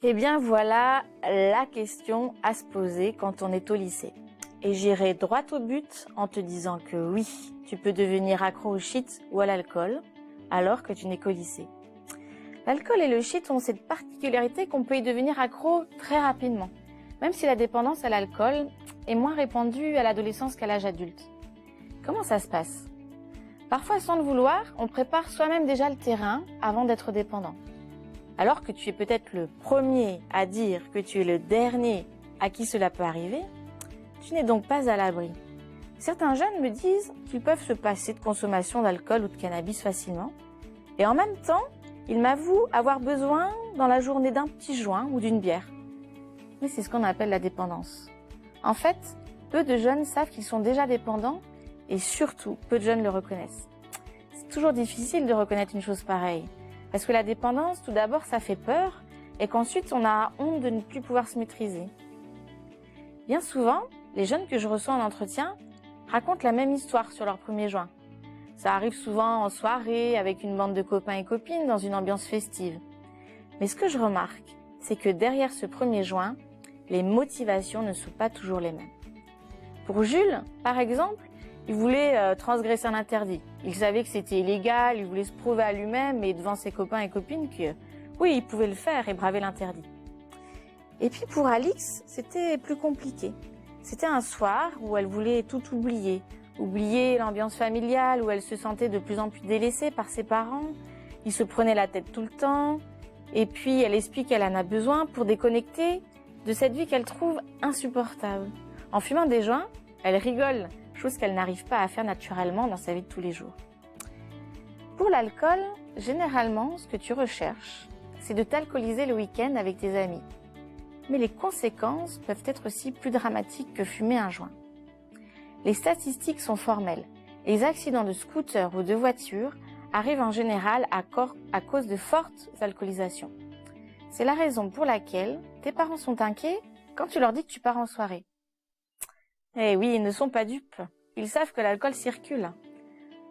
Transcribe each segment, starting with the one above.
Eh bien voilà la question à se poser quand on est au lycée. Et j'irai droit au but en te disant que oui, tu peux devenir accro au shit ou à l'alcool alors que tu n'es qu'au lycée. L'alcool et le shit ont cette particularité qu'on peut y devenir accro très rapidement, même si la dépendance à l'alcool est moins répandue à l'adolescence qu'à l'âge adulte. Comment ça se passe? Parfois, sans le vouloir, on prépare soi-même déjà le terrain avant d'être dépendant. Alors que tu es peut-être le premier à dire que tu es le dernier à qui cela peut arriver, tu n'es donc pas à l'abri. Certains jeunes me disent qu'ils peuvent se passer de consommation d'alcool ou de cannabis facilement, et en même temps, ils m'avouent avoir besoin dans la journée d'un petit joint ou d'une bière. Mais c'est ce qu'on appelle la dépendance. En fait, peu de jeunes savent qu'ils sont déjà dépendants et surtout, peu de jeunes le reconnaissent. C'est toujours difficile de reconnaître une chose pareille. Parce que la dépendance, tout d'abord, ça fait peur et qu'ensuite, on a honte de ne plus pouvoir se maîtriser. Bien souvent, les jeunes que je reçois en entretien racontent la même histoire sur leur premier joint. Ça arrive souvent en soirée avec une bande de copains et copines dans une ambiance festive. Mais ce que je remarque, c'est que derrière ce premier joint, les motivations ne sont pas toujours les mêmes. Pour Jules, par exemple, il voulait transgresser un interdit. Il savait que c'était illégal, il voulait se prouver à lui-même et devant ses copains et copines que oui, il pouvait le faire et braver l'interdit. Et puis pour Alix, c'était plus compliqué. C'était un soir où elle voulait tout oublier. Oublier l'ambiance familiale où elle se sentait de plus en plus délaissée par ses parents. Ils se prenaient la tête tout le temps. Et puis elle explique qu'elle en a besoin pour déconnecter de cette vie qu'elle trouve insupportable. En fumant des joints, elle rigole, chose qu'elle n'arrive pas à faire naturellement dans sa vie de tous les jours. Pour l'alcool, généralement, ce que tu recherches, c'est de t'alcooliser le week-end avec tes amis. Mais les conséquences peuvent être aussi plus dramatiques que fumer un joint. Les statistiques sont formelles. Les accidents de scooter ou de voiture arrivent en général à cause de fortes alcoolisations. C'est la raison pour laquelle tes parents sont inquiets quand tu leur dis que tu pars en soirée. Eh oui, ils ne sont pas dupes. Ils savent que l'alcool circule.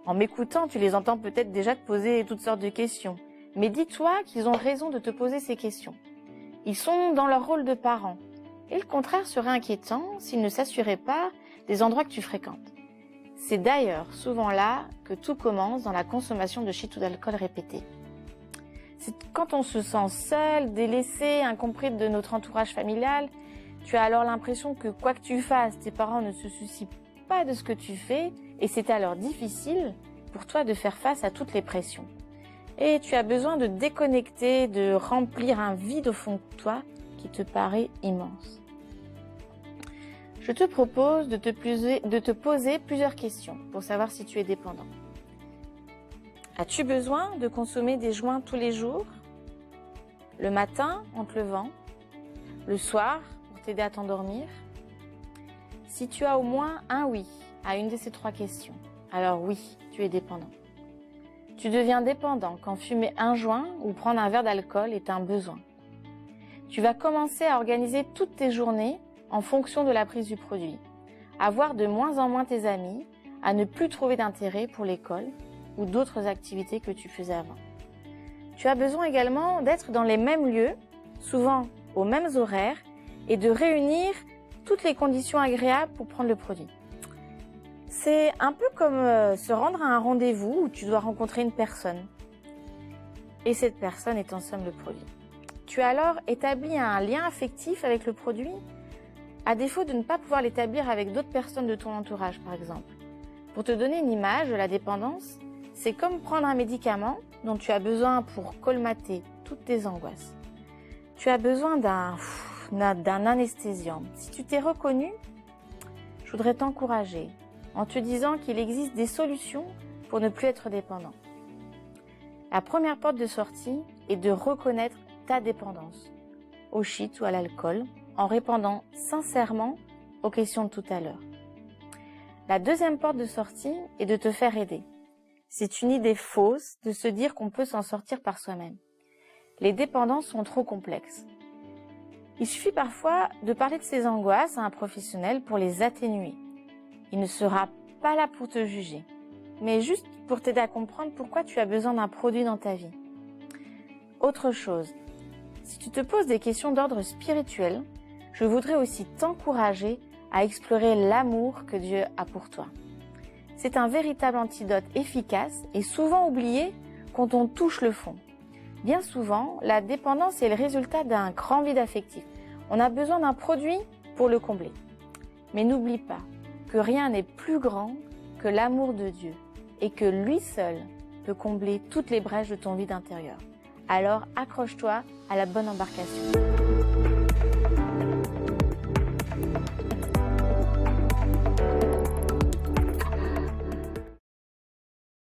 En m'écoutant, tu les entends peut-être déjà te poser toutes sortes de questions. Mais dis-toi qu'ils ont raison de te poser ces questions. Ils sont dans leur rôle de parents. Et le contraire serait inquiétant s'ils ne s'assuraient pas des endroits que tu fréquentes. C'est d'ailleurs souvent là que tout commence dans la consommation de shit ou d'alcool répété. C'est quand on se sent seul, délaissé, incompris de notre entourage familial. Tu as alors l'impression que quoi que tu fasses, tes parents ne se soucient pas de ce que tu fais et c'est alors difficile pour toi de faire face à toutes les pressions. Et tu as besoin de déconnecter, de remplir un vide au fond de toi qui te paraît immense. Je te propose de te poser plusieurs questions pour savoir si tu es dépendant. As-tu besoin de consommer des joints tous les jours? Le matin en te levant? Le soir pour t'aider à t'endormir? Si tu as au moins un oui à une de ces trois questions, alors oui, tu es dépendant. Tu deviens dépendant quand fumer un joint ou prendre un verre d'alcool est un besoin. Tu vas commencer à organiser toutes tes journées en fonction de la prise du produit, à voir de moins en moins tes amis, à ne plus trouver d'intérêt pour l'école ou d'autres activités que tu faisais avant. Tu as besoin également d'être dans les mêmes lieux, souvent aux mêmes horaires, et de réunir toutes les conditions agréables pour prendre le produit. C'est un peu comme se rendre à un rendez-vous où tu dois rencontrer une personne. Et cette personne est en somme le produit. Tu as alors établi un lien affectif avec le produit, à défaut de ne pas pouvoir l'établir avec d'autres personnes de ton entourage, par exemple. Pour te donner une image de la dépendance, c'est comme prendre un médicament dont tu as besoin pour colmater toutes tes angoisses. Tu as besoin d'un anesthésiant. Si tu t'es reconnu, je voudrais t'encourager en te disant qu'il existe des solutions pour ne plus être dépendant. La première porte de sortie est de reconnaître ta dépendance au shit ou à l'alcool en répondant sincèrement aux questions de tout à l'heure. La deuxième porte de sortie est de te faire aider. C'est une idée fausse de se dire qu'on peut s'en sortir par soi-même. Les dépendances sont trop complexes. Il suffit parfois de parler de ses angoisses à un professionnel pour les atténuer. Il ne sera pas là pour te juger, mais juste pour t'aider à comprendre pourquoi tu as besoin d'un produit dans ta vie. Autre chose, Si tu te poses des questions d'ordre spirituel, je voudrais aussi t'encourager à explorer l'amour que Dieu a pour toi. C'est un véritable antidote efficace et souvent oublié quand on touche le fond. Bien souvent, la dépendance est le résultat d'un grand vide affectif. On a besoin d'un produit pour le combler. Mais n'oublie pas que rien n'est plus grand que l'amour de Dieu et que lui seul peut combler toutes les brèches de ton vide intérieur. Alors accroche-toi à la bonne embarcation.